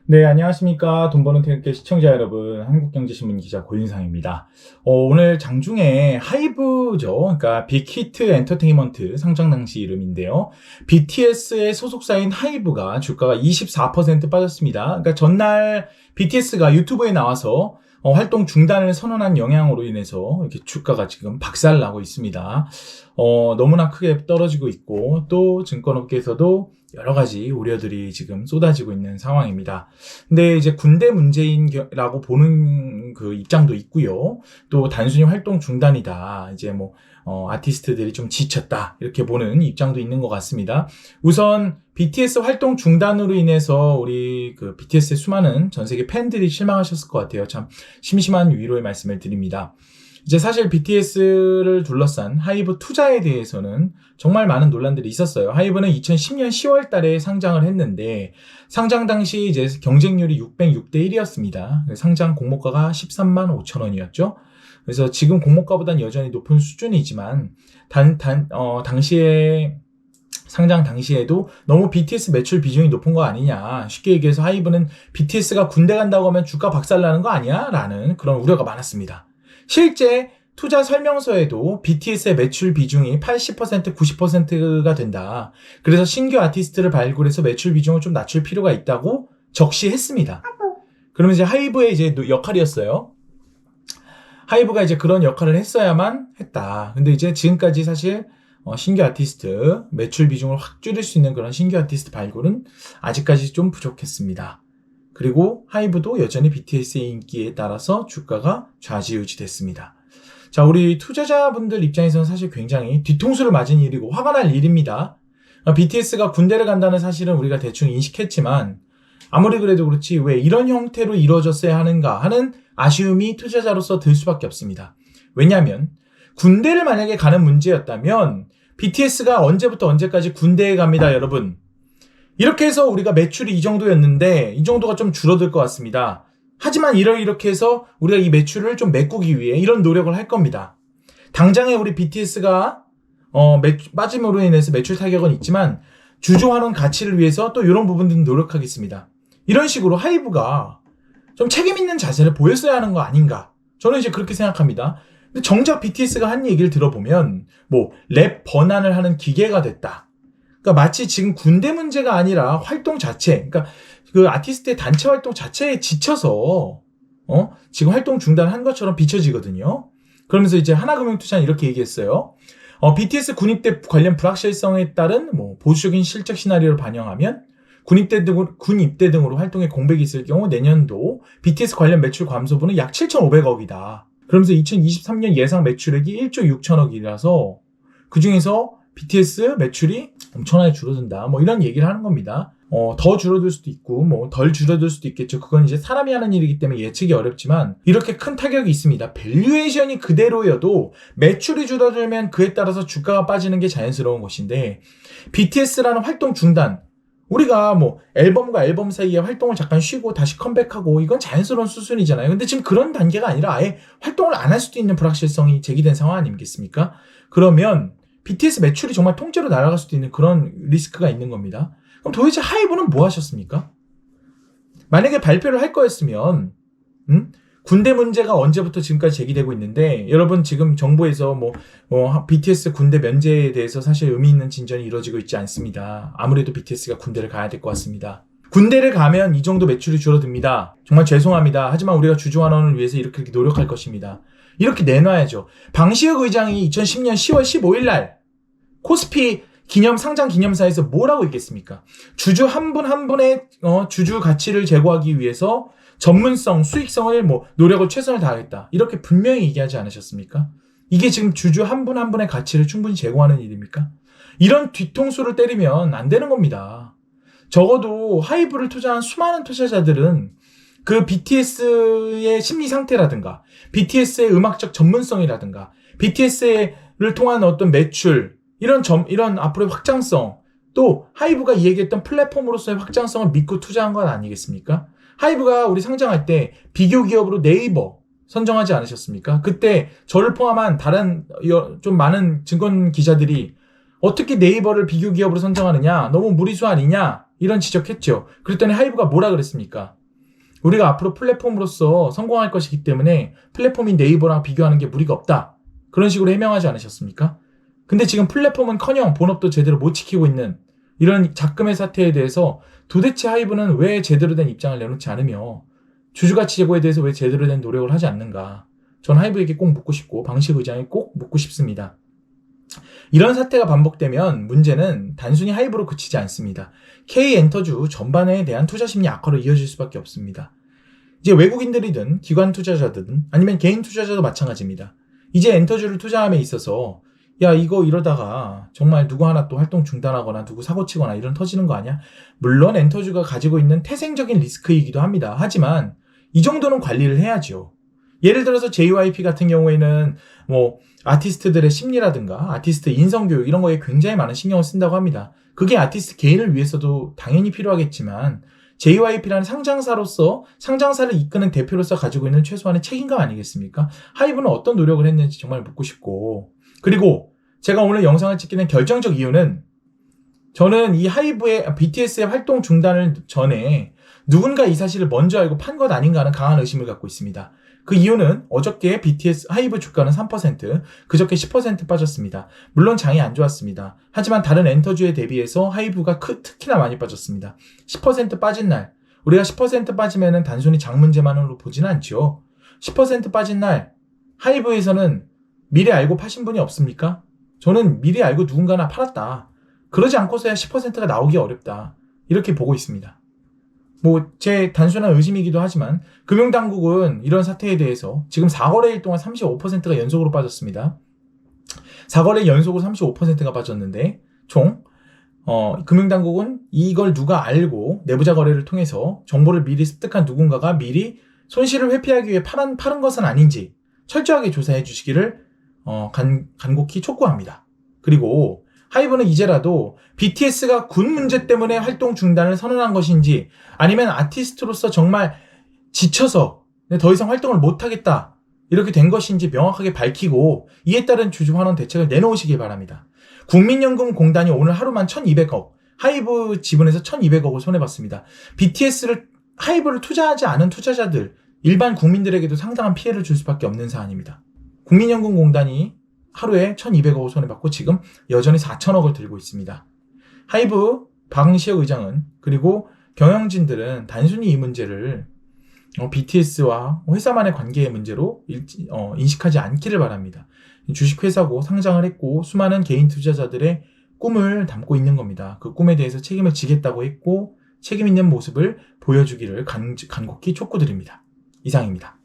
네, 안녕하십니까. 돈 버는 태극기 시청자 여러분. 한국경제신문 기자 고인상입니다. 오늘 장중에 하이브죠. 그러니까 빅히트 엔터테인먼트 상장 당시 이름인데요. BTS의 소속사인 하이브가 주가가 24% 빠졌습니다. 그러니까 전날 BTS가 유튜브에 나와서 활동 중단을 선언한 영향으로 인해서 이렇게 주가가 지금 박살나고 있습니다. 너무나 크게 떨어지고 있고 또 증권업계에서도 여러 가지 우려들이 지금 쏟아지고 있는 상황입니다. 근데 이제 군대 문제인라고 보는 그 입장도 있고요. 또 단순히 활동 중단이다. 이제 아티스트들이 좀 지쳤다. 이렇게 보는 입장도 있는 것 같습니다. 우선 BTS 활동 중단으로 인해서 우리 그 BTS의 수많은 전 세계 팬들이 실망하셨을 것 같아요. 참 심심한 위로의 말씀을 드립니다. 이제 사실 BTS를 둘러싼 하이브 투자에 대해서는 정말 많은 논란들이 있었어요. 하이브는 2010년 10월 달에 상장을 했는데 상장 당시 이제 경쟁률이 606대 1이었습니다. 상장 공모가가 13만 5천 원이었죠. 그래서 지금 공모가보다는 여전히 높은 수준이지만 당시에 상장 당시에도 너무 BTS 매출 비중이 높은 거 아니냐. 쉽게 얘기해서 하이브는 BTS가 군대 간다고 하면 주가 박살나는 거 아니야? 라는 그런 우려가 많았습니다. 실제 투자 설명서에도 BTS의 매출 비중이 80%, 90%가 된다. 그래서 신규 아티스트를 발굴해서 매출 비중을 좀 낮출 필요가 있다고 적시했습니다. 그러면 이제 하이브의 이제 역할이었어요. 하이브가 이제 그런 역할을 했어야만 했다. 근데 이제 지금까지 사실 신규 아티스트 매출 비중을 확 줄일 수 있는 그런 신규 아티스트 발굴은 아직까지 좀 부족했습니다. 그리고 하이브도 여전히 BTS의 인기에 따라서 주가가 좌지우지 됐습니다. 자, 우리 투자자분들 입장에서는 사실 굉장히 뒤통수를 맞은 일이고 화가 날 일입니다. BTS가 군대를 간다는 사실은 우리가 대충 인식했지만 아무리 그래도 그렇지 왜 이런 형태로 이루어졌어야 하는가 하는 아쉬움이 투자자로서 들 수밖에 없습니다. 왜냐하면 군대를 만약에 가는 문제였다면 BTS가 언제부터 언제까지 군대에 갑니다, 여러분. 이렇게 해서 우리가 매출이 이 정도였는데 이 정도가 좀 줄어들 것 같습니다. 하지만 이렇게 해서 우리가 이 매출을 좀 메꾸기 위해 이런 노력을 할 겁니다. 당장에 우리 BTS가 빠짐으로 인해서 매출 타격은 있지만 주주환원 가치를 위해서 또 이런 부분들은 노력하겠습니다. 이런 식으로 하이브가 좀 책임 있는 자세를 보였어야 하는 거 아닌가? 저는 이제 그렇게 생각합니다. 근데 정작 BTS가 한 얘기를 들어보면 랩 번안을 하는 기계가 됐다. 그러니까 마치 지금 군대 문제가 아니라 활동 자체, 그러니까 그 아티스트의 단체 활동 자체에 지쳐서 지금 활동 중단한 것처럼 비춰지거든요. 그러면서 이제 하나금융투자는 이렇게 얘기했어요. BTS 군입대 관련 불확실성에 따른 보수적인 실적 시나리오를 반영하면 군 입대 등으로 활동에 공백이 있을 경우 내년도 BTS 관련 매출 감소분은 약 7,500억이다. 그러면서 2023년 예상 매출액이 1조 6천억이라서 그중에서 BTS 매출이 엄청나게 줄어든다. 이런 얘기를 하는 겁니다. 더 줄어들 수도 있고, 덜 줄어들 수도 있겠죠. 그건 이제 사람이 하는 일이기 때문에 예측이 어렵지만, 이렇게 큰 타격이 있습니다. 밸류에이션이 그대로여도 매출이 줄어들면 그에 따라서 주가가 빠지는 게 자연스러운 것인데, BTS라는 활동 중단, 우리가 앨범과 앨범 사이에 활동을 잠깐 쉬고 다시 컴백하고, 이건 자연스러운 수순이잖아요. 근데 지금 그런 단계가 아니라 아예 활동을 안 할 수도 있는 불확실성이 제기된 상황 아니겠습니까? 그러면, BTS 매출이 정말 통째로 날아갈 수도 있는 그런 리스크가 있는 겁니다. 그럼 도대체 하이브는 뭐 하셨습니까? 만약에 발표를 할 거였으면 군대 문제가 언제부터 지금까지 제기되고 있는데 여러분 지금 정부에서 BTS 군대 면제에 대해서 사실 의미 있는 진전이 이루어지고 있지 않습니다. 아무래도 BTS가 군대를 가야 될 것 같습니다. 군대를 가면 이 정도 매출이 줄어듭니다. 정말 죄송합니다. 하지만 우리가 주주환원을 위해서 이렇게 노력할 것입니다. 이렇게 내놔야죠. 방시혁 의장이 2010년 10월 15일 날 코스피 상장 기념사에서 뭐라고 했겠습니까? 주주 한 분 한 분의 주주 가치를 제고하기 위해서 전문성, 수익성을 노력을 최선을 다하겠다. 이렇게 분명히 얘기하지 않으셨습니까? 이게 지금 주주 한 분 한 분의 가치를 충분히 제고하는 일입니까? 이런 뒤통수를 때리면 안 되는 겁니다. 적어도 하이브를 투자한 수많은 투자자들은 그 BTS의 심리 상태라든가 BTS의 음악적 전문성이라든가 BTS를 통한 어떤 매출 이런 앞으로의 확장성 또 하이브가 얘기했던 플랫폼으로서의 확장성을 믿고 투자한 건 아니겠습니까? 하이브가 우리 상장할 때 비교 기업으로 네이버 선정하지 않으셨습니까? 그때 저를 포함한 다른 좀 많은 증권 기자들이 어떻게 네이버를 비교 기업으로 선정하느냐? 너무 무리수 아니냐? 이런 지적했죠. 그랬더니 하이브가 뭐라 그랬습니까? 우리가 앞으로 플랫폼으로서 성공할 것이기 때문에 플랫폼인 네이버랑 비교하는 게 무리가 없다. 그런 식으로 해명하지 않으셨습니까? 근데 지금 플랫폼은커녕 본업도 제대로 못 지키고 있는 이런 작금의 사태에 대해서 도대체 하이브는 왜 제대로 된 입장을 내놓지 않으며 주주가치 제고에 대해서 왜 제대로 된 노력을 하지 않는가? 전 하이브에게 꼭 묻고 싶고 방식 의장에 꼭 묻고 싶습니다. 이런 사태가 반복되면 문제는 단순히 하이브로 그치지 않습니다. K엔터주 전반에 대한 투자 심리 악화로 이어질 수밖에 없습니다. 이제 외국인들이든 기관 투자자든 아니면 개인 투자자도 마찬가지입니다. 이제 엔터주를 투자함에 있어서 야 이거 이러다가 정말 누구 하나 또 활동 중단하거나 누구 사고치거나 이런 터지는 거 아니야? 물론 엔터주가 가지고 있는 태생적인 리스크이기도 합니다. 하지만 이 정도는 관리를 해야죠. 예를 들어서 JYP 같은 경우에는 뭐 아티스트들의 심리라든가 아티스트 인성교육 이런 거에 굉장히 많은 신경을 쓴다고 합니다. 그게 아티스트 개인을 위해서도 당연히 필요하겠지만 JYP라는 상장사로서 상장사를 이끄는 대표로서 가지고 있는 최소한의 책임감 아니겠습니까? 하이브는 어떤 노력을 했는지 정말 묻고 싶고, 그리고 제가 오늘 영상을 찍게 된 결정적 이유는 저는 이 하이브의 BTS의 활동 중단을 전에 누군가 이 사실을 먼저 알고 판 것 아닌가 하는 강한 의심을 갖고 있습니다. 그 이유는 어저께 BTS 하이브 주가는 3%, 그저께 10% 빠졌습니다. 물론 장이 안 좋았습니다. 하지만 다른 엔터주에 대비해서 하이브가 특히나 많이 빠졌습니다. 10% 빠진 날, 우리가 10% 빠지면은 단순히 장 문제만으로 보지는 않죠. 10% 빠진 날, 하이브에서는 미리 알고 파신 분이 없습니까? 저는 미리 알고 누군가나 팔았다. 그러지 않고서야 10%가 나오기 어렵다. 이렇게 보고 있습니다. 뭐 제 단순한 의심이기도 하지만 금융당국은 이런 사태에 대해서 지금 4거래일 동안 35%가 연속으로 빠졌습니다. 4거래 연속으로 35%가 빠졌는데 총 금융당국은 이걸 누가 알고 내부자 거래를 통해서 정보를 미리 습득한 누군가가 미리 손실을 회피하기 위해 파는 것은 아닌지 철저하게 조사해 주시기를 간곡히 촉구합니다. 그리고 하이브는 이제라도 BTS가 군 문제 때문에 활동 중단을 선언한 것인지 아니면 아티스트로서 정말 지쳐서 더 이상 활동을 못하겠다 이렇게 된 것인지 명확하게 밝히고 이에 따른 주주 환원 대책을 내놓으시기 바랍니다. 국민연금공단이 오늘 하루만 1200억, 하이브 지분에서 1200억을 손해봤습니다. 하이브를 투자하지 않은 투자자들, 일반 국민들에게도 상당한 피해를 줄 수밖에 없는 사안입니다. 국민연금공단이 하루에 1200억을 손해받고 지금 여전히 4000억을 들고 있습니다. 하이브 방시혁 의장은 그리고 경영진들은 단순히 이 문제를 BTS와 회사만의 관계의 문제로 인식하지 않기를 바랍니다. 주식회사고 상장을 했고 수많은 개인 투자자들의 꿈을 담고 있는 겁니다. 그 꿈에 대해서 책임을 지겠다고 했고 책임 있는 모습을 보여주기를 간곡히 촉구드립니다. 이상입니다.